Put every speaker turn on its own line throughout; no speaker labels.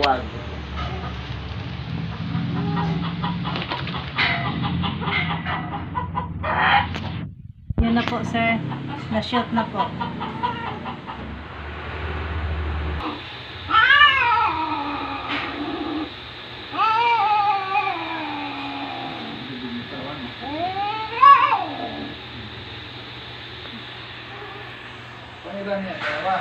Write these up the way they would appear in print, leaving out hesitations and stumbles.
bag.
Yun na po, sir. Na-shoot na po.
Pangilan niya, dalawa.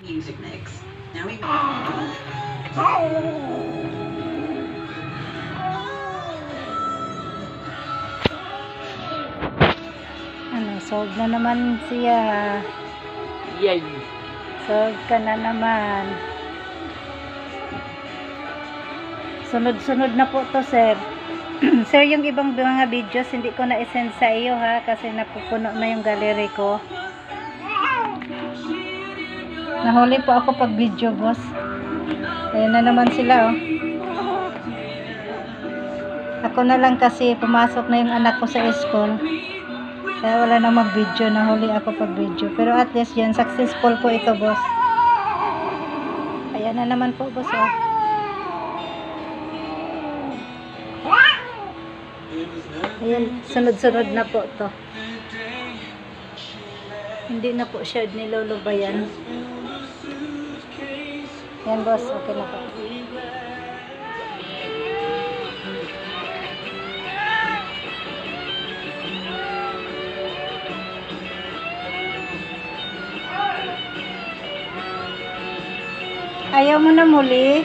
Music mix. Now we
Ano, solve na naman siya.
Yay!
Solve ka na naman. Sunod-sunod na po to, sir. Sir, yung ibang mga videos hindi ko na isend sa iyo ha, kasi napupuno na yung gallery ko. Nahuli po ako pag video, boss. Ayan na naman sila, oh. Ako na lang kasi pumasok na yung anak ko sa school. Kaya wala na mag-video. Nahuli ako pag video. Pero at least yan, successful po ito, boss. Ayan na naman po, boss, oh. Ayan, sunod-sunod na po to. Hindi na po siya nilulubayan. Ayan, boss, okay na po. Ayaw mo na muli?